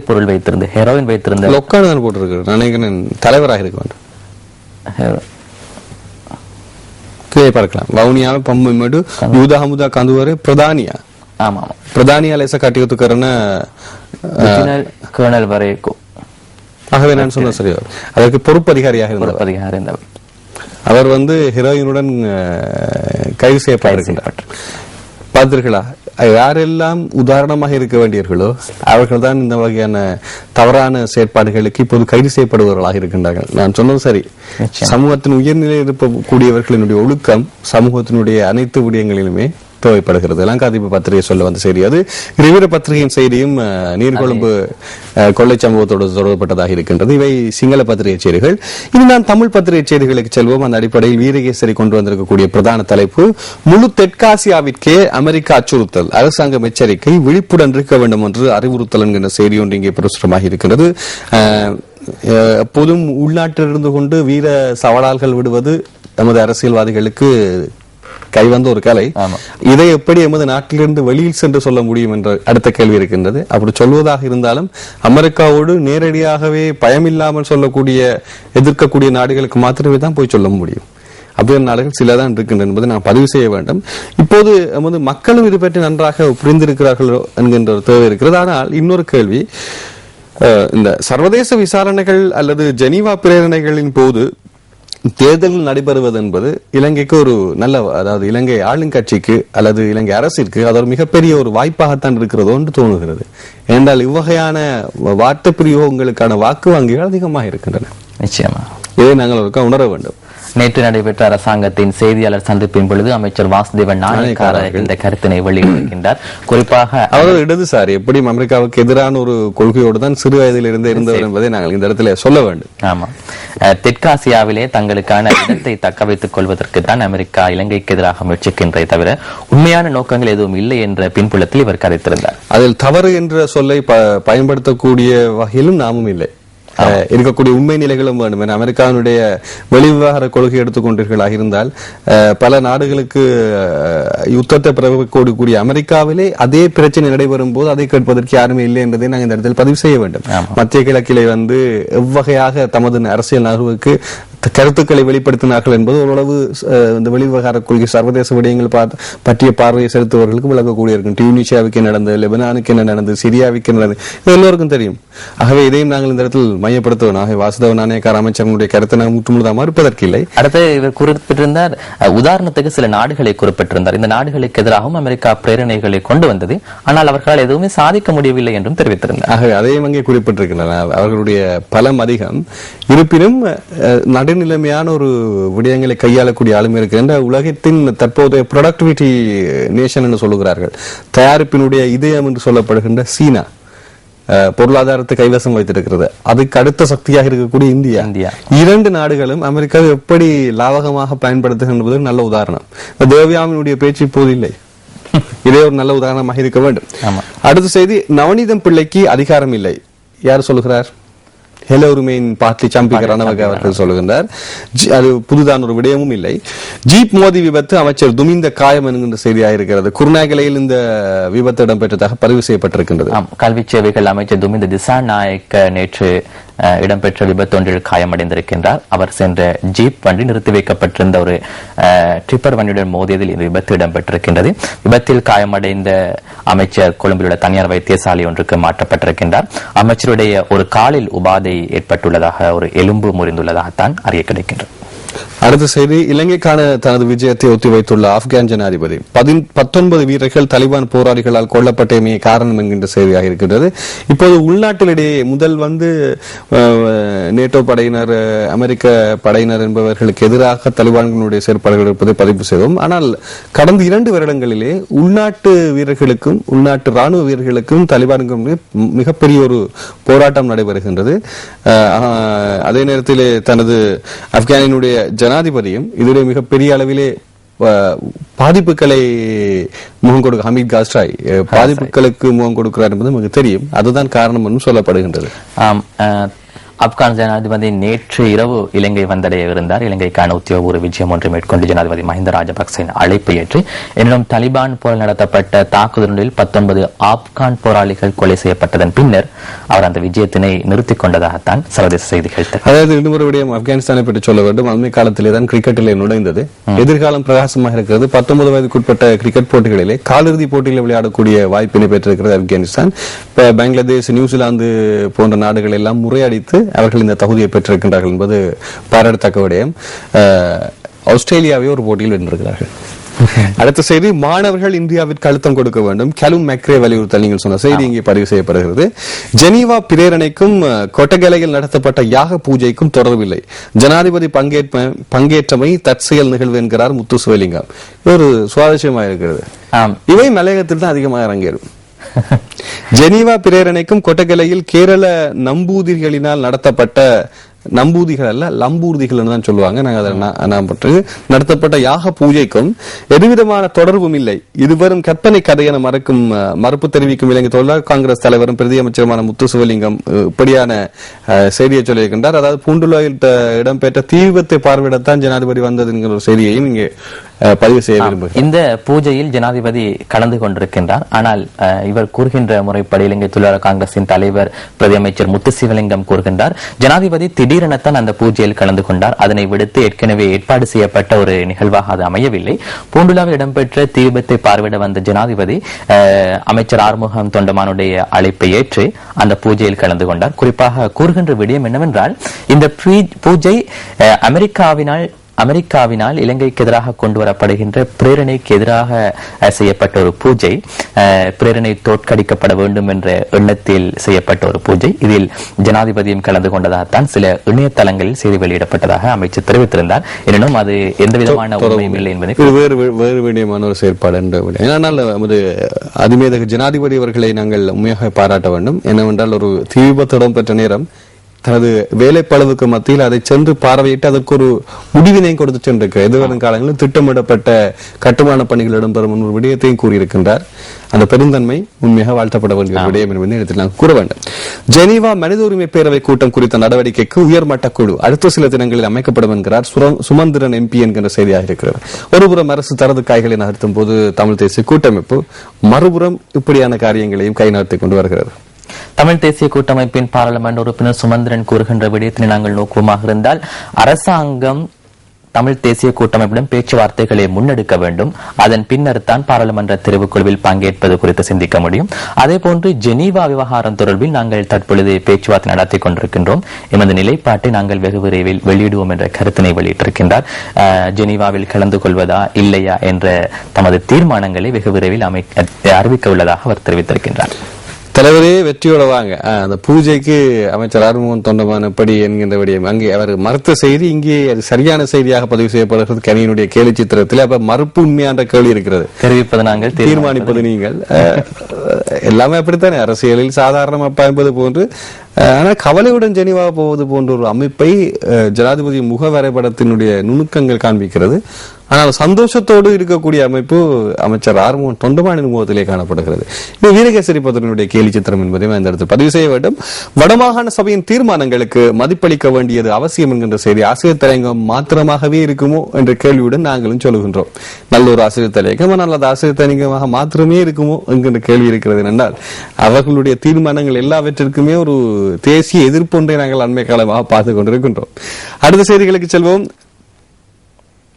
பொருள் வைத்திருந்த ஹெரோயின் வைத்திருந்த லொக்கான தான் போட்டிருக்கு. நினைக்கிறேன் தலைவராக இருக்க வேண்டும். கீழே பார்க்கலாம். වවුනියාවේ පම්මෙමඩු යුද හමුදා කඳුවරේ ප්‍රධානියා. ஆமா ප්‍රධානියා ලෙස කටයුතු කරන கர்னல் வரைக்கும். ஆகவே நான் சொன்ன சரி. அதற்கு பொறுப்பு அதிகாரியாக இருந்தவர். அவர் ஹெரோயினுடன் கைது செய்யப்பட்டிருக்கின்றார். பார்த்தீர்களா? யாரெல்லாம் உதாரணமாக இருக்க வேண்டியவர்களோ அவர்கள் தான் இந்த வகையான தவறான செயற்பாடுகளுக்கு இப்போது கைது செய்யப்படுபவர்களாக இருக்கின்றார்கள். நான் சொன்னது சரி. சமூகத்தின் உயர்நிலையில் இருக்கக்கூடியவர்களினுடைய ஒழுக்கம் சமூகத்தினுடைய அனைத்து விடயங்களிலுமே தேவைப்படுகிறது. லங்காதீப பத்திரிகை சொல்ல வந்த செய்தி அது. ரிவிர பத்திரிகையின் செய்தியும் நீர்கொழும்பு கொள்ளை சம்பவத்தோடு தொடர்பட்டதாக இருக்கின்றது. இவை சிங்கள பத்திரிகை செய்திகள். இனி நான் தமிழ் பத்திரிகை செய்திகளுக்கு செல்வோம். அந்த அடிப்படையில் வீரகேசரி கொண்டு வந்திருக்கக்கூடிய பிரதான தலைப்பு, முழு தெற்காசியாவிற்கே அமெரிக்கா அச்சுறுத்தல், அரசாங்கம் எச்சரிக்கை, விழிப்புடன் இருக்க வேண்டும் என்று அறிவுறுத்தல் என்கின்ற செய்தி ஒன்று இங்கே பிரசுரமாக இருக்கின்றது. எப்போதும் உள்நாட்டில் இருந்து கொண்டு வீர சவால்கள் விடுவது நமது அரசியல்வாதிகளுக்கு கைவந்த ஒரு கலை. இதை எப்படி எமது நாட்டிலிருந்து வெளியில் சென்று சொல்ல முடியும் என்ற அடுத்த கேள்வி இருக்கின்றது. அப்படி சொல்வதாக இருந்தாலும் அமெரிக்காவோடு நேரடியாகவே பயமில்லாமல் சொல்லக்கூடிய எதிர்க்கக்கூடிய நாடுகளுக்கு மாத்திரமே தான் போய் சொல்ல முடியும். அப்படியான நாடுகள் சிலதான் இருக்கின்றன என்பதை நான் பதிவு செய்ய வேண்டும். இப்போது எமது மக்களும் இது பற்றி நன்றாக புரிந்திருக்கிறார்கள் என்கின்ற ஒரு தேவை இருக்கிறது. ஆனால் இன்னொரு கேள்வி, இந்த சர்வதேச விசாரணைகள் அல்லது ஜெனீவா பிரேரணைகளின் போது தேர்தல் நடைபெறுவது என்பது இலங்கைக்கு ஒரு நல்ல, அதாவது இலங்கை ஆளுங்கட்சிக்கு அல்லது இலங்கை அரசிற்கு அது ஒரு மிகப்பெரிய ஒரு வாய்ப்பாகத்தான் இருக்கிறதோ என்று தோணுகிறது. ஏனென்றால் இவ்வகையான வார்த்தை பிரயோகங்களுக்கான வாக்கு வங்கிகள் அதிகமாக இருக்கின்றன. நிச்சயமா இதை நாங்கள் உணர வேண்டும். நேற்று நடைபெற்ற அரசாங்கத்தின் செய்தியாளர் சந்திப்பின் பொழுது அமைச்சர் வாசுதேவன் நாணயக்கார இந்த கருத்தினை வெளியிட்டிருக்கின்றார். குறிப்பாக அவர் இடதுசாரி, எப்படியும் அமெரிக்காவுக்கு எதிரான ஒரு கொள்கையோடு தான் சிறு வயதில் இருந்தவர் என்பதை நாங்கள் இந்த இடத்துல சொல்ல வேண்டும். ஆமா, தெற்காசியாவிலே தங்களுக்கான இடத்தை தக்க வைத்துக் கொள்வதற்கு தான் அமெரிக்கா இலங்கைக்கு எதிராக முயற்சிக்கின்றே தவிர உண்மையான நோக்கங்கள் எதுவும் இல்லை என்ற பின்புலத்தில் இவர் கதைத்திருந்தார். அதில் தவறு என்ற சொல்லை பயன்படுத்தக்கூடிய வகையிலும் நாமும் இல்லை. இருக்கக்கூடிய உண்மை நிலைகளும் வேண்டும். அமெரிக்காவினுடைய வெளிவிவகார கொள்கை எடுத்துக்கொண்டீர்களாக இருந்தால் பல நாடுகளுக்கு யுத்தத்தை பிறக்கக்கூடிய அமெரிக்காவிலே அதே பிரச்சனை நடைபெறும் போது அதை கேட்பதற்கு யாருமே இல்லை என்பதை நாங்கள் இந்த இடத்தில் பதிவு செய்ய வேண்டும். மத்திய கிழக்கிலே எவ்வகையாக தமது அரசியல் நகர்வுக்கு கருத்துக்களை வெளிப்படுத்தினார்கள் என்பது ஓரளவு இந்த வெளிவிவகார கொள்கை சர்வதேச விடயங்கள் பற்றிய பார்வையை செலுத்துவர்களுக்கு விளக்கக்கூடிய இருக்கும். டியூனிஷியாவுக்கு என்ன நடந்தது, லெபனானுக்கு என்ன நடந்தது, சிரியாவுக்கு என்ன நடந்தது, இது எல்லோருக்கும் தெரியும். ஆகவே இதையும் நாங்கள் இந்த இடத்தில் மையப்படுத்துவோம். ஆகவே வாசுதேவ நாணயக்கார அமைச்சர்களுடைய கருத்தை நாங்கள் முற்றுமுழுதாக மறுப்பதற்கு இல்லை. அடுத்து இவர் குறிப்பிட்டிருந்தார், உதாரணத்துக்கு சில நாடுகளை குறிப்பிட்டிருந்தார். இந்த நாடுகளுக்கு எதிராகவும் அமெரிக்கா பிரேரணைகளை கொண்டு வந்தது, ஆனால் அவர்களால் எதுவுமே சாதிக்க முடியவில்லை என்றும் தெரிவித்திருந்தார். ஆகவே அதையும் அங்கே குறிப்பிட்டிருக்கின்றனர். அவர்களுடைய பலம் அதிகம் இருப்பினும் நடுநிலைமையான ஒரு விடயங்களை கையாளக்கூடிய ஆளுமை இருக்கின்ற உலகத்தின் தற்போதைய ப்ரொடக்டிவிட்டி நேஷன் என்று சொல்லுகிறார்கள். தயாரிப்பினுடைய இதயம் என்று சொல்லப்படுகின்ற சீனா பொருளாதாரத்தை கைவசம் வைத்திருக்கிறது. அதுக்கு அடுத்த சக்தியாக இருக்கக்கூடிய இந்தியா. இரண்டு நாடுகளும் அமெரிக்காவை எப்படி லாபகமாக பயன்படுத்துகின்றது நல்ல உதாரணம். தேவியாவினுடைய பேச்சு இப்போது இல்லை. இதே ஒரு நல்ல உதாரணமாக இருக்க வேண்டும். அடுத்த செய்தி, நவநீதம் பிள்ளைக்கு அதிகாரம் இல்லை. யார் சொல்லுகிறார்? ஹெலோருமேன் பார்ட்டி சம்பிக்க ரணவக அவர்கள் சொல்லுகின்றார். அது புதுதான ஒரு விடயமும் இல்லை. ஜீப் மோதி விபத்து, அமைச்சர் துமிந்த காயம் என்கின்ற செய்தியாக இருக்கிறது. குருநாகலையில் இந்த விபத்து இடம்பெற்றதாக பதிவு செய்யப்பட்டிருக்கின்றது. கல்வி சேவைகள் அமைச்சர் துமிந்த திசாநாயக்க நேற்று இடம்பெற்ற விபத்து ஒன்றில் காயமடைந்திருக்கின்றார். அவர் சென்ற ஜீப் வண்டி நிறுத்தி வைக்கப்பட்டிருந்த ஒரு டிப்பர் வண்டியுடன் மோதியதில் இந்த விபத்து இடம்பெற்றிருக்கின்றது. விபத்தில் காயமடைந்த அமைச்சர் கொழும்பில் உள்ள தனியார் வைத்தியசாலை ஒன்றுக்கு மாற்றப்பட்டிருக்கின்றார். அமைச்சருடைய ஒரு காலில் உபாதை ஏற்பட்டுள்ளதாக, ஒரு எலும்பு முறிந்துள்ளதாகத்தான் அறிய கிடைக்கின்றது. அடுத்த செய்தி, இலங்கைக்கான தனது விஜயத்தை ஒத்திவைத்துள்ள ஆப்கான் ஜனாதிபதி 19 வீரர்கள் தலிபான் போராளிகளால் கொல்லப்பட்டமே காரணம் என்கின்ற செய்தியாக இருக்கின்றது. இப்போது உள்நாட்டிலிடையே முதல் நேட்டோ படையினர், அமெரிக்க படையினர் என்பவர்களுக்கு எதிராக தலிபான்களுடைய செயற்பாடுகள் இருப்பதை பதிவு செய்தோம். ஆனால் கடந்த 2 வருடங்களிலே உள்நாட்டு வீரர்களுக்கும் உள்நாட்டு ராணுவ வீரர்களுக்கும் தலிபான்களுக்கும் மிகப்பெரிய ஒரு போராட்டம் நடைபெறுகின்றது. அதே நேரத்திலே தனது ஆப்கானினுடைய ஜனாதிபதியும் இதிலே மிகப்பெரிய அளவிலே பாதிப்புகளை முகம் கொடுக்க, ஹமீத் காஸ்ராய் பாதிப்புகளுக்கு முகம் கொடுக்கிறார் என்பது நமக்கு தெரியும். அதுதான் காரணம் என்று சொல்லப்படுகின்றது. ஆப்கான் ஜனாதிபதி நேற்று இரவு இலங்கை வந்தடைய இருந்தார். இலங்கைக்கான உத்தியோகபூர்வ விஜயம் ஒன்று மேற்கொண்டு ஜனாதிபதி மஹிந்த ராஜபக்சேவின் அழைப்பை ஏற்று எனினும் தலிபான் போல் நடத்தப்பட்ட தாக்குதலில் 19 ஆப்கான் போராளிகள் கொலை செய்யப்பட்டதன் பின்னர் அவர் அந்த விஜயத்தினை நிறுத்திக் கொண்டதாகத்தான் சர்வதேச செய்திகள். அதாவது இன்னொரு விடயம் ஆப்கானிஸ்தானை பற்றி சொல்ல வேண்டும். அண்மை காலத்திலே தான் கிரிக்கெட்டிலே நுழைந்தது. எதிர்காலம் பிரகாசமாக இருக்கிறது. 19 வயதுக்குட்பட்ட கிரிக்கெட் போட்டிகளிலே காலிறுதி போட்டியில் விளையாடக்கூடிய வாய்ப்பினை பெற்றிருக்கிறது ஆப்கானிஸ்தான். பங்களாதேஷ், நியூசிலாந்து போன்ற நாடுகள் எல்லாம் முறையடித்து அவர்கள் இந்த தகுதியை பெற்றிருக்கின்றார்கள் என்பது பாராட்டத்தக்க விடயம். ஆஸ்திரேலியாவே ஒரு போட்டியில் வென்றிருக்கிறார்கள். அடுத்த செய்தி, மாணவர்கள் இந்தியாவிற்கு அழுத்தம் கொடுக்க வேண்டும். கலும் மெக்ரே வலியுறுத்தல் நீங்கள் சொன்ன செய்தி இங்கே பதிவு செய்யப்படுகிறது. ஜெனீவா பிரேரணைக்கும் கொட்டகலையில் நடத்தப்பட்ட யாக பூஜைக்கும் தொடர்பில்லை. ஜனாதிபதி பங்கேற்றமை தற்செயல் நிகழ்வு என்கிறார் முத்துசுவலிங்கம். ஒரு சுவாரஸ்யமாக இருக்கிறது. இவை மலையகத்தில் தான் அதிகமாக அரங்கேறும். ஜெனீவா பிரேரணைக்கும் கொட்டகலையில் கேரள நம்பூதிரிகளினால் நடத்தப்பட்ட, நம்பூதிகள் அல்ல லம்பூர்திகள் தான் சொல்லுவாங்க, நடத்தப்பட்ட யாக பூஜைக்கும் எதுவிதமான தொடர்பும் இல்லை. இது வெறும் கற்பனை கதை என மறுப்பு தெரிவிக்கும் இலங்கை தொழிலாளர் காங்கிரஸ் தலைவரும் பிரதி அமைச்சருமான முத்துசுவலிங்கம் இப்படியான செய்தியை சொல்லியிருக்கின்றார். அதாவது பூண்டுலாயில் இடம்பெற்ற தீ விபத்தை பார்வையிடத்தான் ஜனாதிபதி வந்தது என்கிற ஒரு செய்தியையும் இங்கே பதிவு செய்ய விரும்புகிறேன். இந்த பூஜையில் ஜனாதிபதி கலந்து கொண்டிருக்கின்றார். ஆனால் இவர் கூறுகின்ற முறைப்படி இலங்கை தொழிலாளர் காங்கிரசின் தலைவர் பிரதி அமைச்சர் முத்துசிவலிங்கம் கூறுகின்றார், ஜனாதிபதி திடீரெனத்தான் அந்த பூஜையில் கலந்து கொண்டார். அதனை விடுத்து ஏற்கனவே ஏற்பாடு செய்யப்பட்ட ஒரு நிகழ்வாக அது அமையவில்லை. பூண்டுலாவில் இடம்பெற்ற தீ விபத்தை பார்வையிட வந்த ஜனாதிபதி அமைச்சர் ஆறுமுகம் தொண்டமானுடைய அழைப்பை ஏற்று அந்த பூஜையில் கலந்து கொண்டார். குறிப்பாக கூறுகின்ற விடயம் என்னவென்றால், இந்த பூஜை அமெரிக்காவினால் இலங்கைக்கு எதிராக கொண்டு வரப்படுகின்ற பிரேரணைக்கு எதிராக செய்யப்பட்ட ஒரு பூஜை, பிரேரணை தோற்கடிக்கப்பட வேண்டும் என்ற எண்ணத்தில் செய்யப்பட்ட ஒரு பூஜை. இதில் ஜனாதிபதியும் கலந்து கொண்டதாகத்தான் சில இணையதளங்களில் செய்தி வெளியிடப்பட்டதாக அமைச்சர் தெரிவித்திருந்தார். எனினும் அது எந்த விதமான உண்மையும் இல்லை என்பதை வேறு விடயமான ஒரு செயற்பாடு என்ற ஆனால் நமது அதிமேதக ஜனாதிபதி அவர்களை நாங்கள் உண்மையாக பாராட்ட வேண்டும். என்னவென்றால், ஒரு தீ விபத்து இடம்பெற்ற நேரம் தனது வேலைப்பளவுக்கு மத்தியில் அதை சென்று பார்வையிட்டு அதற்கு ஒரு முடிவினை கொடுத்து சென்றிருக்க எதிர்வரும் காலங்களில் திட்டமிடப்பட்ட கட்டுமான பணிகள் இடம்பெறும் ஒரு விடயத்தையும் கூறியிருக்கின்றார். அந்த பெருந்தன்மை உண்மையாக வாழ்த்தப்பட வேண்டிய விடயம் என்பதை எடுத்து நான் கூற வேண்டும். ஜெனீவா மனித உரிமை பேரவை கூட்டம் குறித்த நடவடிக்கைக்கு உயர்மட்ட குழு அடுத்த சில தினங்களில் அமைக்கப்படும் என்கிறார் சுமந்திரன் எம்பி என்கிற செய்தியாக இருக்கிறது. ஒருபுறம் அரசு தரது காய்களை நகர்த்தும் போது தமிழ் தேசிய கூட்டமைப்பு மறுபுறம் இப்படியான காரியங்களையும் கை நகர்த்திக் கொண்டு வருகிறது. தமிழ் தேசிய கூட்டமைப்பின் பாராளுமன்ற உறுப்பினர் சுமந்திரன் கூறுகின்ற விடயத்தினை நாங்கள் நோக்குவமாக இருந்தால், அரசாங்கம் தமிழ் தேசிய கூட்டமைப்பிடம் பேச்சுவார்த்தைகளை முன்னெடுக்க வேண்டும். அதன் பின்னர் தான் பாராளுமன்ற தெரிவுக்குழுவில் பங்கேற்பது குறித்து சிந்திக்க முடியும். அதேபோன்று ஜெனீவா விவகாரம் தொடர்பில் நாங்கள் தற்பொழுது பேச்சுவார்த்தை நடத்தி கொண்டிருக்கின்றோம். எமது நிலைப்பாட்டை நாங்கள் வெகு விரைவில் வெளியிடுவோம் என்ற கருத்தினை வெளியிட்டிருக்கின்றார். ஜெனீவாவில் கலந்து கொள்வதா இல்லையா என்ற தமது தீர்மானங்களை வெகு விரைவில் அறிவிக்க உள்ளதாக அவர் தெரிவித்திருக்கின்றார். தலைவரே வெற்றியோட வாங்க. அந்த பூஜைக்கு அமைச்சர் ஆறுமுகம் தொண்டமான படி என்கின்ற விடயம் அங்கே அவர் மறுத்த செய்தி இங்கே சரியான செய்தியாக பதிவு செய்யப்படுகிறது கனியினுடைய கேலி சித்திரத்தில். அப்ப மறுப்பு உண்மையான கேள்வி இருக்கிறது. தெரிவிப்பது நாங்கள், தீர்மானிப்பது நீங்கள். எல்லாமே அப்படித்தானே அரசியலில் சாதாரண என்பது போன்று. ஆனால் கவலையுடன் ஜெனீவா போவது போன்ற ஒரு அமைப்பை ஜனாதிபதி முக வரைபடத்தினுடைய நுணுக்கங்கள் காண்பிக்கிறது. ஆனால் சந்தோஷத்தோடு இருக்கக்கூடிய அமைப்பு அமைச்சர் ஆறுமுகம் தொண்டமானின் முகத்திலே காணப்படுகிறது. இது வீரகேசரி பத்திரனுடைய கேலி சித்திரம் என்பதையும் இந்த இடத்தில் பதிவு செய்ய வேண்டும். வடமாகாண சபையின் தீர்மானங்களுக்கு மதிப்பளிக்க வேண்டியது அவசியம் என்கின்ற செய்தி ஆசிரியர் தலையங்கம் மாத்திரமாகவே இருக்குமோ என்ற கேள்வியுடன் நாங்களும் சொல்லுகின்றோம். நல்ல ஒரு ஆசிரியர் தலையங்கம், ஆனால் அது ஆசிரியர் தலையங்கமாக மாத்திரமே இருக்குமோ என்கின்ற கேள்வி இருக்கிறது. என்றால் அவர்களுடைய தீர்மானங்கள் எல்லாவற்றிற்குமே ஒரு தேசிய எதிர்ப்பு ஒன்றை நாங்கள் அண்மை காலமாக பார்த்துக் கொண்டிருக்கின்றோம். அடுத்த செய்திகளுக்கு செல்வோம்.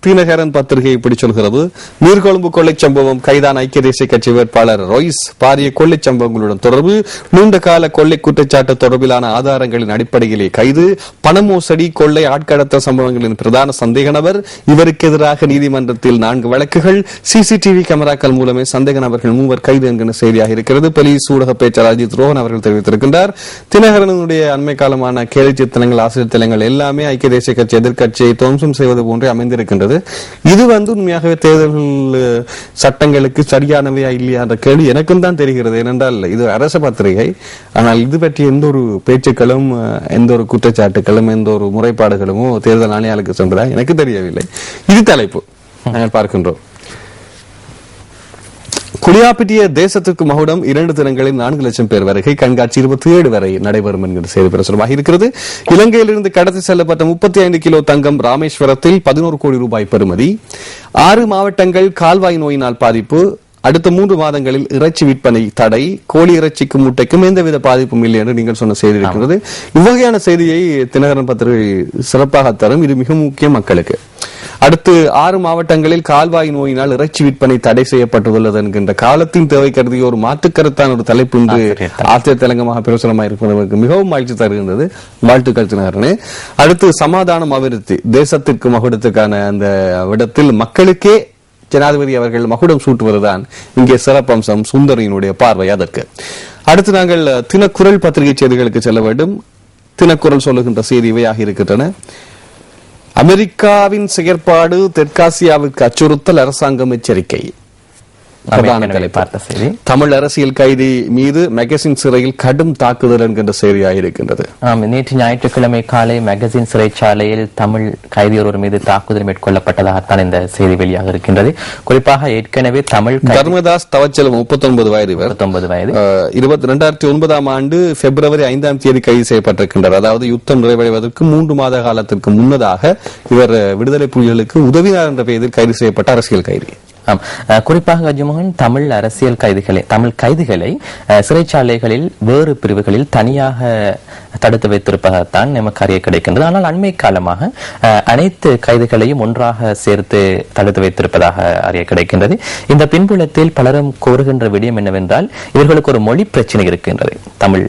தினகரன் பத்திரிகை இப்படி சொல்கிறது. நீர்கொழும்பு கொள்ளை சம்பவம், கைதான ஐக்கிய தேசிய கட்சி வேட்பாளர் ரோய்ஸ். பாரிய கொள்ளை சம்பவங்களுடன் தொடர்பு, நீண்ட கால கொள்ளை குற்றச்சாட்டு தொடர்பிலான ஆதாரங்களின் அடிப்படையிலே கைது. பண மோசடி, கொள்ளை, ஆட்கடத்த சம்பவங்களின் பிரதான சந்தேக நபர். இவருக்கு எதிராக நீதிமன்றத்தில் 4 வழக்குகள். சிசிடிவி கேமராக்கள் மூலமே சந்தேக நபர்கள் 3 கைது என்கிற செய்தியாக இருக்கிறது. போலீஸ் ஊடக பேச்சாளர் அஜித் ரோஹன் அவர்கள் தெரிவித்திருக்கின்றார். தினகரனுடைய அண்மை காலமான கேலி சித்திரங்கள், ஆசிரியர் தலைங்கள் எல்லாமே ஐக்கிய தேசிய கட்சி எதிர்கட்சியை துவம்சம் செய்வது போன்றே அமைந்திருக்கின்றது. இது உண்மையாகவே தேர்தல் சட்டங்களுக்கு சரியானவையா இல்லையா என்ற கேள்வி எனக்கும் தான் தெரிகிறது. ஏனென்றால் இது அரச பத்திரிகை. ஆனால் இது பற்றி எந்த ஒரு பேச்சுக்களும், எந்த ஒரு குற்றச்சாட்டுகளும், எந்த ஒரு முறைப்பாடுகளுமோ தேர்தல் ஆணையாளருக்கு சென்றதா எனக்கு தெரியவில்லை. இது தலைப்பு நாங்கள் பார்க்கின்றோம். குளியாப்பிட்டிய தேசத்திற்கு மகுடம் 2 தினங்களில் 4 லட்சம் பேர் வருகை, கண்காட்சி 27 வரை நடைபெறும் என்கிற செய்தி பிரசுரமாக இருக்கிறது. இலங்கையிலிருந்து கடத்தி செல்லப்பட்ட 35 கிலோ தங்கம் ராமேஸ்வரத்தில் 11 கோடி ரூபாய் பெறுமதி. 6 மாவட்டங்கள் கால்வாய் நோயினால் பாதிப்பு, அடுத்த 3 மாதங்களில் இறைச்சி விற்பனை தடை, கோழி இறைச்சிக்கும் முட்டைக்கும் எந்தவித பாதிப்பும் இல்லை என்று நீங்கள் சொன்ன செய்தி இருக்கிறது. இவ்வகையான செய்தியை தினகரன் பத்திரிகை சிறப்பாக தரும். இது மிக முக்கியம் மக்களுக்கு. அடுத்து 6 மாவட்டங்களில் கால்வாய் நோயினால் இறைச்சி விற்பனை தடை செய்யப்பட்டுள்ளது என்கின்ற காலத்தின் தேவை கருதிய ஒரு மாற்றுக்கருத்தான ஒரு தலைப்பு இன்று ஆசிரியர் தெலங்கமாக பிரசுரமாக இருப்பதற்கு மிகவும் மகிழ்ச்சி தருகின்றது. வாழ்த்துக்கள் தினகரனே. அடுத்து சமாதானம் அபிவிருத்தி, தேசத்திற்கு மகுடத்துக்கான அந்த விடத்தில் மக்களுக்கே ஜனாதிபதி அவர்கள் மகுடம் சூட்டுவதுதான் இங்கே சிறப்பம்சம். சுந்தரியினுடைய பார்வை அதற்கு. அடுத்து நாங்கள் தினக்குரல் பத்திரிகை செய்திகளுக்கு செல்ல வேண்டும். தினக்குரல் சொல்லுகின்ற செய்தி இவையாக இருக்கின்றன. அமெரிக்காவின் செயற்பாடு தெற்காசியாவுக்கு அச்சுறுத்தல், அரசாங்கம் எச்சரிக்கை. தமிழ் அரசியல் கைதி மீது மெகசின் சிறையில் கடும் தாக்குதல் என்கின்ற செய்தியாக இருக்கின்றது. நேற்று ஞாயிற்றுக்கிழமை காலை மெகசின் சிறைச்சாலையில் தமிழ் கைதி ஒருவர் மீது தாக்குதல் மேற்கொள்ளப்பட்டதாகத்தான் இந்த செய்தி வெளியாக இருக்கின்றது. குறிப்பாக ஏற்கனவே தமிழ் தர்மதாஸ் தவச்செல்வம் 39 வயது 2009 ஆண்டு பிப்ரவரி 5ஆம் தேதி கைது செய்யப்பட்டிருக்கின்றார். அதாவது யுத்தம் நிறைவடைவதற்கு 3 மாத காலத்திற்கு முன்னதாக இவர் விடுதலை புலிகளுக்கு உதவினார் என்ற பெயரில் கைது செய்யப்பட்ட அரசியல் கைதி. குறிப்பாக கஜமோகன் தமிழ் அரசியல் கைதிகளை, தமிழ் கைதிகளை சிறைச்சாலைகளில் வேறு பிரிவுகளில் தனியாக தடுத்து வைத்திருப்பதால்தான் நமக்கு அறிய கிடைக்கின்றது. ஆனால் அண்மை காலமாக அனைத்து கைதிகளையும் ஒன்றாக சேர்த்து தடுத்து வைத்திருப்பதாக அறிய கிடைக்கின்றது. இந்த பின்புலத்தில் பலரும் கோருகின்ற விடயம் என்னவென்றால், இவர்களுக்கு ஒரு மொழி பிரச்சனை இருக்கின்றது. தமிழ்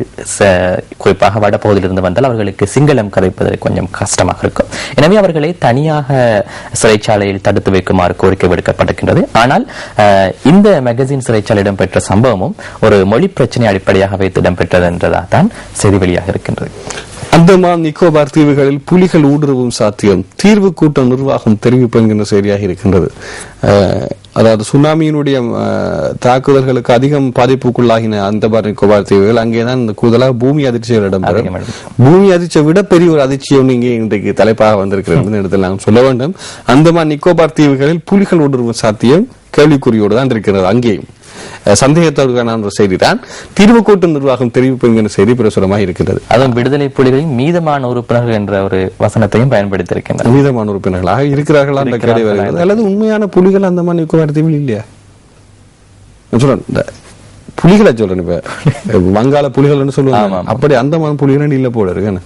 குறிப்பாக வடபகுதியிலிருந்து வந்தால் அவர்களுக்கு சிங்களம் கதைப்பதற்கு கொஞ்சம் கஷ்டமாக இருக்கும். எனவே அவர்களை தனியாக சிறைச்சாலையில் தடுத்து வைக்குமாறு கோரிக்கை விடுக்கப்பட்டிருக்கின்றது. ஆனால் இந்த மெகசின் சிறைச்சாலை இடம்பெற்ற சம்பவமும் ஒரு மொழி பிரச்சனை அடிப்படையாக வைத்து இடம்பெற்றது என்றதான் செய்தி வெளியாக இருக்கின்றது. அந்தமான் நிக்கோபார் தீவுகளில் புலிகள் ஊடுருவும் சாத்தியம், தீர்வு கூட்டம் நிர்வாகம் தெரிவிப்பு என்கின்ற செய்தியாக இருக்கின்றது. அதாவது சுனாமியினுடைய தாக்குதல்களுக்கு அதிகம் பாதிப்புக்குள்ளாகின அந்தமான் நிக்கோபார் தீவுகள், அங்கேதான் கூடுதலாக பூமி அதிர்ச்சிகள் இடம்பெறும். பூமி அதிர்ச்சியை விட பெரிய ஒரு அதிர்ச்சி ஒன்று இங்கே இன்றைக்கு தலைப்பாக வந்திருக்கிறது இடத்தில் நாம் சொல்ல வேண்டும். அந்தமான் நிக்கோபார் தீவுகளில் புலிகள் ஊடுருவும் சாத்தியம் கேள்விக்குறியோடு தான் இருக்கிறது. அங்கேயும் சந்தேகத்தோடுக்கான ஒரு செய்திதான். தீர்வு கூட்டம் நிர்வாகம் தெரிவிப்பு என்கிற செய்தி பிரசுரமாக இருக்கிறது. அதுவும் விடுதலை புலிகளின் மீதமான உறுப்பினர்கள் என்ற ஒரு வசனத்தையும் பயன்படுத்தியிருக்கின்றனர். மீதமான உறுப்பினர்களாக இருக்கிறார்களா என்ற கேள்வி வருகிறது. அல்லது உண்மையான புலிகள் அந்த மாதிரி நிக்கோபார் தீவில் இல்லையா? சொல்றேன் புலிகளை சொல்றேன். இப்ப வங்காள புலிகள் சொல்லுவாங்க, அப்படி அந்தமான புலிகள் இல்ல போல இருக்கு.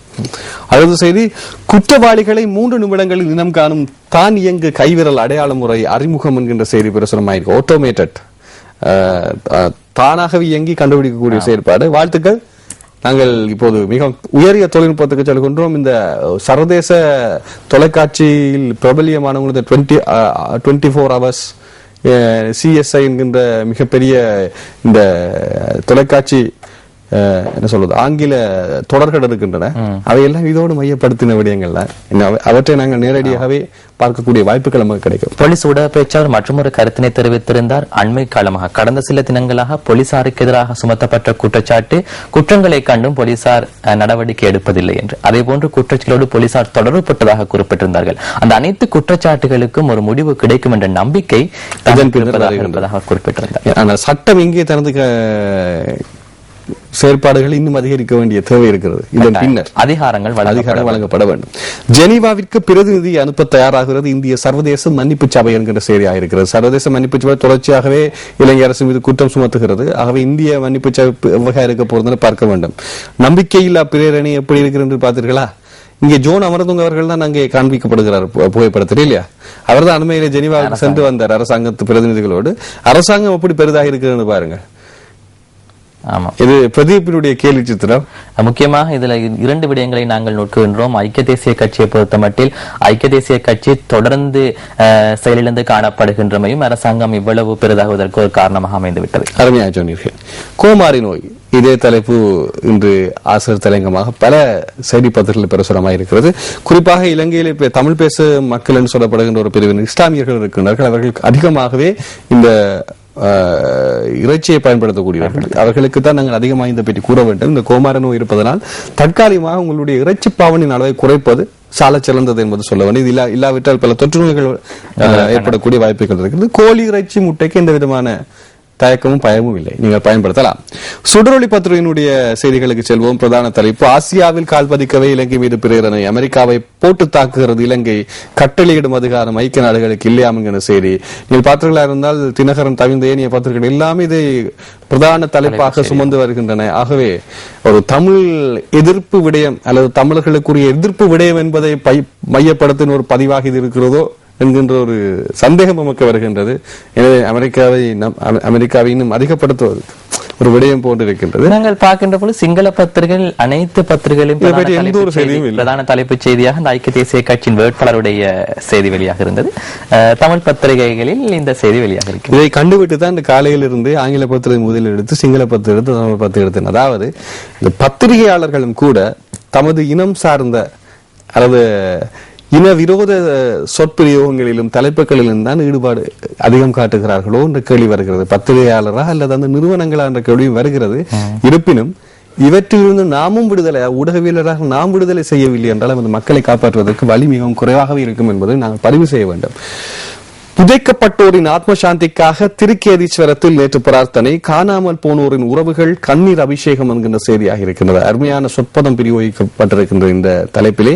அடுத்த செய்தி, குற்றவாளிகளை 3 நிமிடங்களில் இனம் காணும் தான் இயங்கு கைவிரல் அடையாள முறை அறிமுகம் என்கின்ற செய்தி பிரசுரமாயிருக்கு. ஆட்டோமேட்டட், தானாகவே இயங்கி கண்டுபிடிக்கக்கூடிய செயற்பாடு. வாழ்த்துக்கள். நாங்கள் இப்போது மிக உயரிய தொழில்நுட்பத்துக்கு செல்கின்றோம். இந்த சர்வதேச தொலைக்காட்சியில் பிரபலியமானவங்களது 24 hours CSI என்கின்ற மிகப்பெரிய இந்த தொலைக்காட்சி என்ன சொல்றது ஆங்கில தொடர்கள் இருக்கின்றன. அவையெல்லாம் இதோடு மையப்படுத்தின விடயங்கள்ல அவற்றை நாங்கள் நேரடியாகவே பார்க்கக்கூடிய வாய்ப்புகள் நமக்கு கிடைக்கும். போலீஸ் ஊடக பேச்சாளர் மற்றொரு கருத்தினை தெரிவித்திருந்தார். அண்மை காலமாக கடந்த சில தினங்களாக போலீசாருக்கு எதிராக சுமத்தப்பட்ட குற்றச்சாட்டு, குற்றங்களை கண்டும் போலீசார் நடவடிக்கை எடுப்பதில்லை என்று, அதே போன்று குற்றச்சாட்டோடு போலீசார் தொடர்புபட்டதாக குறிப்பிட்டிருந்தார்கள். அந்த அனைத்து குற்றச்சாட்டுகளுக்கும் ஒரு முடிவு கிடைக்கும் என்ற நம்பிக்கை இருப்பதாக குறிப்பிட்டிருந்தார். ஆனால் சட்டம் இங்கே தனது செயற்பாடுகள் இன்னும் அதிகரிக்க வேண்டிய தேவை இருக்கிறது. இதன் பின்னர் அதிகாரங்கள் வழங்கப்பட வேண்டும். ஜெனீவாவிற்கு பிரதிநிதி அனுப்ப தயாராகிறது இந்திய சர்வதேச மன்னிப்பு சபை என்கிற செய்தியாக இருக்கிறது. சர்வதேச மன்னிப்பு சபை தொடர்ச்சியாகவே இலங்கை அரசு மீது குற்றம் சுமத்துகிறது. ஆகவே இந்திய மன்னிப்பு சபை எவ்வகையாக இருக்க போறதுன்னு பார்க்க வேண்டும். நம்பிக்கையில்லா பிரேரணை எப்படி இருக்கிறது என்று பார்த்தீர்களா? இங்கே ஜோன் அமர்துங்க அவர்கள் தான் அங்கே காண்பிக்கப்படுகிறார் புகைப்படத்தில் இல்லையா? அவர் தான் அண்மையிலே ஜெனீவாவுக்கு சென்று வந்தார் அரசாங்கத்து பிரதிநிதிகளோடு. அரசாங்கம் எப்படி பெரிதாக இருக்கிறது பாருங்க. இது பிரதீபினுடைய கேள்வி சித்திரம். முக்கியமாக இதுல 2 விடயங்களை நாங்கள் நோக்குகின்றோம். ஐக்கிய தேசிய கட்சியை பொறுத்த மட்டில் ஐக்கிய தேசிய கட்சி தொடர்ந்து செயலிழந்து காணப்படுகின்றமையும் அரசாங்கம் இவ்வளவு பெரிதாகுவதற்கு ஒரு காரணமாக அமைந்துவிட்டது. அருமையாக சொன்னீர்கள். கோமாரி நோய், இதே தலைப்பு இன்று ஆசிரியர் தலையங்கமாக பல செய்தி பத்திரிகைகள் பிரசுரமாக இருக்கிறது. குறிப்பாக இலங்கையில் தமிழ் பேச மக்கள் என்று சொல்லப்படுகின்ற ஒரு பிரிவினர் இஸ்லாமியர்கள் இருக்கின்றார்கள். அவர்கள் அதிகமாகவே இந்த இறைச்சியை பயன்படுத்தக்கூடியவர்கள். அவர்களுக்கு தான் நாங்கள் அதிகமாக இந்த பற்றி கூற வேண்டும். இந்த கோமார நோய் இருப்பதனால் தற்காலிகமாக உங்களுடைய இறைச்சி பாவனின் அளவை குறைப்பது சால சிறந்தது என்பது சொல்ல வேண்டும். இது இல்லாவிட்டால் பல தொற்று நோய்கள் ஏற்படக்கூடிய வாய்ப்புகள் இருக்கிறது. கோழி இறைச்சி முட்டைக்கு எந்த விதமான தயக்கமும் பயமும் இல்லை, நீங்கள் பயன்படுத்தலாம். சுடரொளி பத்திரிகையினுடைய செய்திகளுக்கு செல்வோம். பிரதான தலைப்பு: ஆசியாவில் கால் பதிக்கவே இலங்கை மீது பிரேரணை, அமெரிக்காவை போட்டு தாக்குகிறது இலங்கை, கட்டளையிடும் அதிகாரம் ஐக்கிய நாடுகளுக்கு இல்லையாம் என்கிற செய்தி. நீங்கள் பார்த்தீர்களா இருந்தால் தினகரன் தவிர்ந்த ஏனைய பத்திரிகைகள் எல்லாமே இதை பிரதான தலைப்பாக சுமந்து வருகின்றன. ஆகவே ஒரு தமிழ் எதிர்ப்பு விடயம் அல்லது தமிழர்களுக்குரிய எதிர்ப்பு விடயம் என்பதை மையப்படுத்தின ஒரு பதிவாக இது இருக்கிறதோ என்கின்ற ஒரு சந்தேகம் நமக்கு வருகின்றது. எனவே அமெரிக்காவை இன்னும் அதிகப்படுத்துவது ஒரு விடயம் போன்று இருக்கின்றது. நாங்கள் பார்க்கின்ற போது சிங்கள பத்திரிகைகள் அனைத்து பத்திரிகைகளும் பிரதான தலைப்புச் செய்தியாக இந்த ஐக்கிய தேசிய கட்சியின் வேட்பாளருடைய செய்தி வெளியாக இருந்தது. தமிழ் பத்திரிகைகளில் இந்த செய்தி வெளியாக இருக்கு. இதை கண்டுவிட்டு தான் இந்த காலையில் இருந்து ஆங்கில பத்திரிகை முதலில் எடுத்து சிங்கள பத்திரிகை எடுத்து தமிழ் பத்திரிகை எடுத்து, அதாவது இந்த பத்திரிகையாளர்களும் கூட தமது இனம் சார்ந்த அல்லது இன விரோத சொற்பிரயோகங்களிலும் தலைப்புகளிலும் தான் ஈடுபாடு அதிகம் காட்டுகிறார்களோ என்ற கேள்வி வருகிறது. பத்திரிகையாளரா அல்லது அந்த நிறுவனங்களா என்ற கேள்வியும் வருகிறது. இருப்பினும் இவற்றிலிருந்து நாமும் விடுதலை, ஊடகவியலராக நாம் விடுதலை செய்யவில்லை என்றால் அந்த மக்களை காப்பாற்றுவதற்கு வலி மிகவும் குறைவாகவே இருக்கும் என்பதை நாங்கள் பதிவு செய்ய வேண்டும். புதைக்கப்பட்டோரின் ஆத்ம சாந்திக்காக திருக்கேதீஸ்வரத்தில் நேற்று பிரார்த்தனை, காணாமல் போனோரின் உறவுகள் கண்ணீர் அபிஷேகம் என்கின்ற செய்தியாக இருக்கின்றது. அருமையான சொற்பதம் பிரயோகிக்கப்பட்டிருக்கின்ற இந்த தலைப்பிலே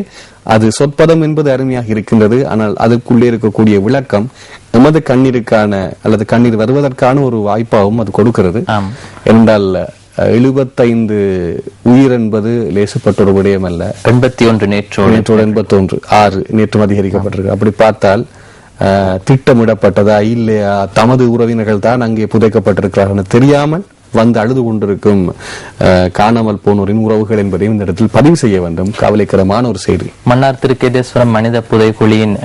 அது சொற்பதம் என்பது அருமையாக இருக்கின்றது. ஆனால் அதற்குள்ளே இருக்கக்கூடிய விளக்கம் எமது கண்ணீருக்கான அல்லது கண்ணீர் வருவதற்கான ஒரு வாய்ப்பாகவும் அது கொடுக்கிறது. என்றால் 75 உயிர் என்பது லேசப்பட்ட ஒரு விடயம் அல்ல. 81 நேற்றோடு 81 6 நேற்றும் அதிகரிக்கப்பட்டிருக்கு. அப்படி பார்த்தால் திட்டமிடப்பட்டதா இல்லையா, தமது உறவினர்கள் தான் அங்கே புதைக்கப்பட்டிருக்கிறார்கள் தெரியாமல் வந்து அழுது கொண்டிருக்கும் காணாமல் போனோரின் உறவுகள் என்பதையும் இந்த இடத்தில் பதிவு செய்ய வேண்டும். கவலைக்கிடமான ஒரு செய்தி. மன்னார் திருக்கேதீஸ்வரம் மனித புதைக்குழியின்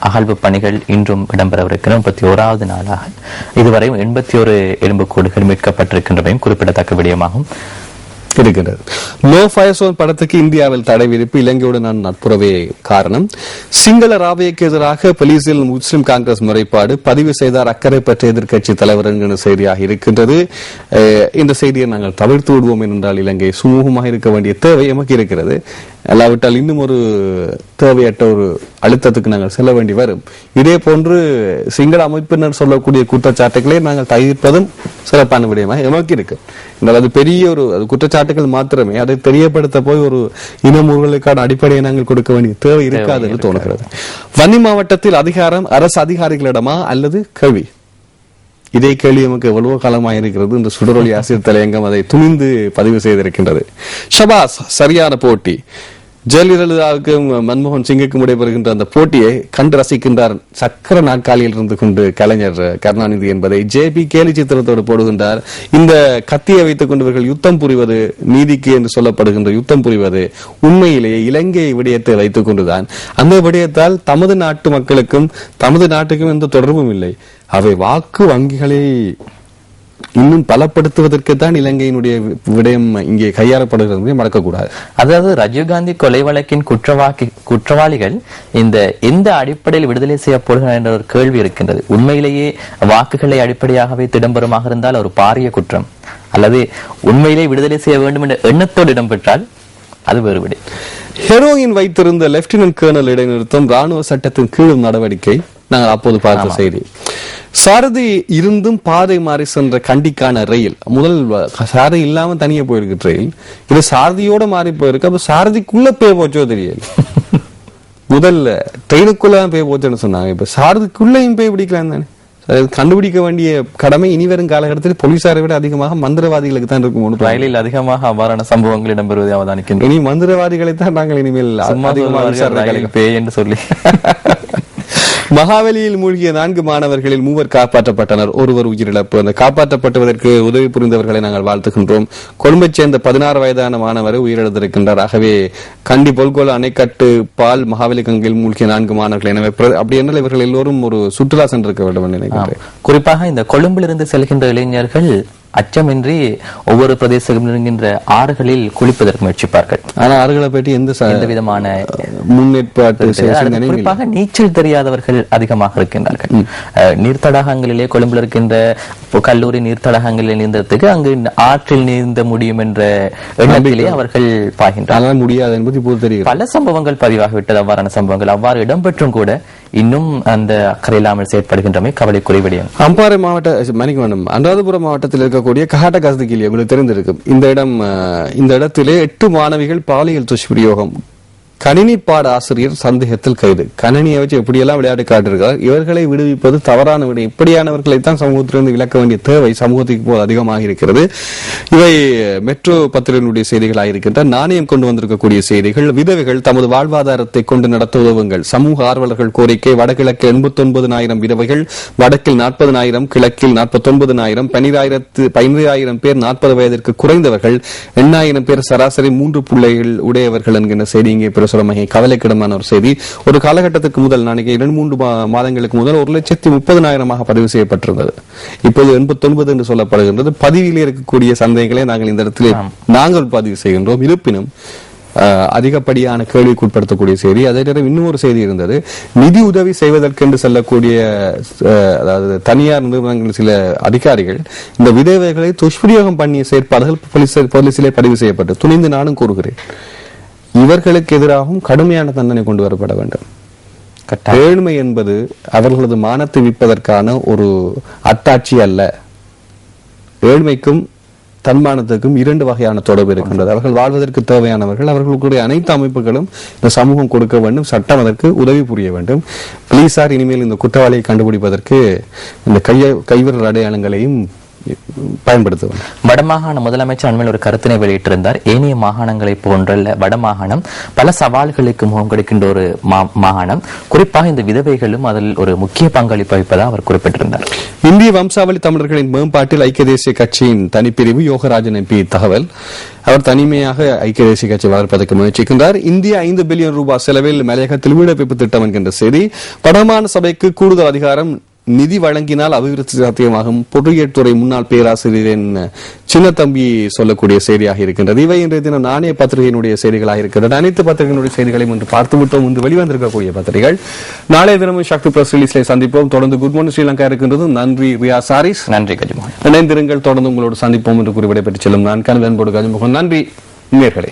அகழ்வு பணிகள் இன்றும் இடம்பெறவிருக்கிற 31வது நாளாக இதுவரையும் 81 எலும்புக்கூடுகள் மீட்கப்பட்டிருக்கின்றமையும் குறிப்பிடத்தக்க விடயமாகும் இருக்கின்றது. நோ ஃபயர் சோன் படத்துக்கு இந்தியாவில் தடை விதிப்பு, இலங்கையுடன் நட்புறவே காரணம். சிங்கள ராவைக்கு எதிராக போலீசில் முஸ்லிம் காங்கிரஸ் முறைப்பாடு, பதிவு செய்தார் அக்கறை பற்றிய எதிர்கட்சி தலைவர் என்கிற செய்தியாக இருக்கின்றது. இந்த செய்தியை நாங்கள் தவிர்த்து விடுவோம் என்றால் இலங்கை சுமூகமாக இருக்க வேண்டிய தேவை எமக்கு இருக்கிறது. அல்லாவிட்டால் இன்னும் ஒரு தேவையற்ற ஒரு அழுத்தத்துக்கு நாங்கள் செல்ல வேண்டி வரும். இதே போன்று சிங்கள அமைப்பினர் சொல்லக்கூடிய குற்றச்சாட்டுகளை நாங்கள் தவிர்ப்பதும் சிறப்பான விடயமாக எமக்கு இருக்கு. அது பெரிய ஒரு குற்றச்சாட்டுகள் மாத்திரமே, அதை தெரியப்படுத்த போய் ஒரு இனமுறுகளுக்கான அடிப்படையை நாங்கள் கொடுக்க வேண்டிய தேவை இருக்காது என்று தோணுகிறது. வன்னி மாவட்டத்தில் அதிகாரம் அரசு அதிகாரிகளிடமா அல்லது கல்வி? இதே கேள்வி நமக்கு எவ்வளவோ காலமாக இருக்கிறது. இந்த சுடரொளி ஆசிரியர் தலையங்கம் அதை துணிந்து பதிவு செய்திருக்கின்றது. ஷபாஸ், சரியான போட்டி. ஜெயலலிதாவுக்கு மன்மோகன் சிங்குக்கும் இடைபெறுகின்ற அந்த போட்டியை கண்டு ரசிக்கின்றார் சக்கர நாற்காலியில் இருந்து கொண்டு கலைஞர் கருணாநிதி என்பதை ஜேபி கேலி சித்திரத்தோடு போடுகின்றார். இந்த கத்தியை வைத்துக் கொண்டவர்கள் யுத்தம் புரிவது, நீதிக்கு என்று சொல்லப்படுகின்ற யுத்தம் புரிவது உண்மையிலேயே இலங்கை விடயத்தை வைத்துக் கொண்டுதான். அந்த விடயத்தால் தமது நாட்டு மக்களுக்கும் தமது நாட்டுக்கும் எந்த தொடர்பும் இல்லை. அவை வாக்கு வங்கிகளை இன்னும் பலப்படுத்துவதற்கு தான் இலங்கையினுடைய விடயம் இங்கே கையாளப்படுகிறது, மறக்கக்கூடாது. அதாவது ராஜீவ்காந்தி கொலை வழக்கின் குற்றவாளிகள் இந்த எந்த அடிப்படையில் விடுதலை செய்யப்படுகிறார் என்ற ஒரு கேள்வி இருக்கின்றது. உண்மையிலேயே வாக்குகளை அடிப்படையாகவே இடம்பெறுமாக இருந்தால் ஒரு பாரிய குற்றம், அல்லது உண்மையிலேயே விடுதலை செய்ய வேண்டும் என்ற எண்ணத்தோடு இடம்பெற்றால் அது வேறு விடயம். ஹெரோயின் வைத்திருந்த லெப்டினன்ட் கர்னல் இடைநிறுத்தம் ராணுவ சட்டத்தின் கீழும் நடவடிக்கை. நாங்கள் அப்போது பார்த்த செய்தி. சாரதி இருந்தும் பாதை மாறி சென்ற கண்டிக்கான ரயில், முதல் சாரதி இல்லாம தனியா போயிருக்கு ரயில், இது சாரதியோட மாறி போயிருக்கு. அப்ப சாரதிக்குள்ள போய் போச்சோ தெரியல. முதல்ல ட்ரெயினுக்குள்ள போய் போச்சோன்னு சொன்னாங்க, இப்ப சாரதிக்குள்ளையும் போய் பிடிக்கலாம் தானே. கண்டுபிடிக்க வேண்டிய கடமை இனி வரும் காலகட்டத்தில் போலீசாரை விட அதிகமாக மந்திரவாதிகளுக்கு தான் இருக்கும். ரயிலில் அதிகமாக அவ்வாறான சம்பவங்கள் இடம்பெறுவதை அவதானிக்கின்றோம். இனி மந்திரவாதிகளை தான் நாங்கள் இனிமேல் அதிகமாக பேய் என்று சொல்லி. மகாவலியில் மூழ்கிய 4 மாணவர்களில் 3 காப்பாற்றப்பட்டனர், ஒருவர் உயிரிழப்பு. அந்த காப்பாற்றப்பட்டதற்கு உதவி புரிந்தவர்களை நாங்கள் வாழ்த்துகின்றோம். கொழும்பைச் சேர்ந்த 16 வயதான மாணவர் உயிரிழந்திருக்கின்றார். ஆகவே கண்டி பொல்கோல அணைக்கட்டு பால் மகாவலி கங்கையில் மூழ்கிய 4 மாணவர்கள். எனவே அப்படி என்றால் இவர்கள் எல்லோரும் ஒரு சுற்றுலா சென்றிருக்க வேண்டும் நினைக்கிறேன். குறிப்பாக இந்த கொழும்பிலிருந்து செல்கின்ற இளைஞர்கள் அச்சமின்றி ஒவ்வொரு பிரதேசங்களும் இருக்கின்ற ஆறுகளில் குளிப்பதற்கு முயற்சிப்பார்கள். ஆனா ஆறுகளை பற்றி எந்த விதமான முன்னேற்பாட்டு குறிப்பாக நீச்சல் தெரியாதவர்கள் அதிகமாக இருக்கின்றார்கள். நீர்த்தடாகங்களிலே கொழும்புல இருக்கின்ற கல்லூரி நீர்த்தடாகங்களில் நீந்தத்துக்கு அங்கு ஆற்றில் நீந்த முடியும் என்ற எண்ணத்திலே அவர்கள் பாய்கின்றனர். முடியாது என்பது இப்போது தெரியும். பல சம்பவங்கள் பதிவாகிவிட்டது. அவ்வாறான சம்பவங்கள் அவ்வாறு இடம்பெற்றும் கூட இன்னும் அந்த அக்கறையில்லாமல் செயற்படுகின்றமை கவலைக்குரிய விடயம். அம்பாறை மாவட்ட மணிக்கு அனுராதபுரம் மாவட்டத்தில் இருக்கக்கூடிய கஹாட்ட கஸ்திகிலி உங்களுக்கு தெரிந்திருக்கும். இந்த இடத்திலே 8 மாணவிகள் பாலியல் துஷ்பிரயோகம். கணினி பாட ஆசிரியர் சந்தேகத்தில் கைது. கணினியை வச்சு எப்படியெல்லாம் விளையாட்டு காட்டிருக்கிறார். இவர்களை விடுவிப்பது தவறான விட இப்படியானவர்களைத்தான் சமூகத்திலிருந்து விலக்க வேண்டிய தேவை சமூகத்துக்கு போது அதிகமாக இருக்கிறது. இவை மெட்ரோ பத்திரிகையினுடைய செய்திகளாக இருக்கின்ற நாணயம் கொண்டு வந்திருக்கக்கூடிய செய்திகள். விதவைகள் தமது வாழ்வாதாரத்தை கொண்டு நடத்த உதவுங்கள். சமூக ஆர்வலர்கள் கோரிக்கை. வடகிழக்கு 89,000 விதவைகள், வடக்கில் 40,000, கிழக்கில் 49,000, 12,000 பேர் 40 வயதிற்கு குறைந்தவர்கள், 8,000 பேர் சராசரி 3 பிள்ளைகள் உடையவர்கள் என்கின்ற செய்தி இங்கே கவலைக்கிடமான ஒரு செய்தி. ஒரு காலகட்டத்துக்கு முதல் 2-3 மாதங்களுக்கு முதல் 1,30,000 பதிவு செய்யப்பட்டிருந்தது. இப்போது 89 என்று சொல்லப்படுகின்றது. பதிவிலே இருக்கக்கூடிய சந்தேகங்களை நாங்கள் இந்த இடத்திலே நாங்கள் பதிவு செய்கின்றோம். இருப்பினும் அதிகப்படியான கேள்விக்கு உட்படுத்தக்கூடிய செய்தி. அதே நேரம் இன்னும் ஒரு செய்தி இருந்தது. நிதி உதவி செய்வதற்கென்று செல்லக்கூடிய அதாவது தனியார் நிறுவனங்கள் சில அதிகாரிகள் இந்த விதவைகளை துஷ்பிரயோகம் பண்ணிய செயற்பாடுகள் போலீசிலே பதிவு செய்யப்பட்டு துணிந்து நானும் கூறுகிறேன். இவர்களுக்கு எதிராகவும் கடுமையான தண்டனை கொண்டு வரப்பட வேண்டும். ஏழ்மை என்பது அவர்களது மானத்தை விற்பதற்கான ஒரு அத்தாட்சி அல்ல. ஏழ்மைக்கும் தன்மானத்துக்கும் 2 வகையான தொடர்பு இருக்கின்றது. அவர்கள் வாழ்வதற்கு தேவையானவர்கள். அவர்களுக்குரிய அனைத்து அமைப்புகளும் இந்த சமூகம் கொடுக்க வேண்டும். சட்டம் அதற்கு உதவி புரிய வேண்டும். போலீசார் இனிமேல் இந்த குற்றவாளியை கண்டுபிடிப்பதற்கு இந்த கைவிரல் அடையாளங்களையும் பயன்படுத்துவோம். வடமாகாண முதலமைச்சர் அண்மையில் ஒரு கருத்தினை வெளியிட்டிருந்தார். ஏனைய மாகாணங்களை போன்ற வடமாகாணம் பல சவால்களுக்கு முகம் கொடுக்கின்ற ஒரு மாகாணம். குறிப்பாக இந்த விதவைகளும் அதில் ஒரு முக்கிய பங்களிப்பு வகிப்பதாக அவர் குறிப்பிட்டிருந்தார். இந்திய வம்சாவளி தமிழர்களின் மேம்பாட்டில் ஐக்கிய தேசிய கட்சியின் தனிப்பிரிவு யோகராஜன் எம்பி தகவல். அவர் தனிமையாக ஐக்கிய தேசிய கட்சி வளர்ப்பதற்கு முயற்சிக்கின்றார். இந்தியா 5 பில்லியன் ரூபாய் செலவில் மலையகத்தில் வீடமைப்பு திட்டம் என்கின்ற செய்தி. வடமாகாண சபைக்கு கூடுதல் அதிகாரம் நிதி வழங்கினால் அபிவிருத்தி சாத்தியமாகும். பொறியியல் முன்னாள் பேராசிரியரின் சின்னத்தம்பி சொல்லக்கூடிய செய்தியாக இருக்கின்றது. இவை இன்றைய தினம் நாணய பத்திரிகையினுடைய செய்திகளாக இருக்கின்றன. அனைத்து பத்திரிகையினுடைய செய்திகளையும் இன்று பார்த்துவிட்டோம். இன்று வெளிவந்திருக்கக்கூடிய பத்திரிகைகள். நாளைய தினமும் சக்தி பிரஸ் ரிலீஸ்ல சந்திப்போம். தொடர்ந்து குட் மார்னிங் ஸ்ரீலங்கா இருக்கின்றது. நன்றி ரியா சாரிஸ். நன்றி கஜ்மோகன். இணைந்திருங்கள். தொடர்ந்து உங்களோடு சந்திப்போம் என்று கூறி விடைபெற்று செல்லும் நான் கனவன்போடு கஜ்மோகன். நன்றி நேயர்களே.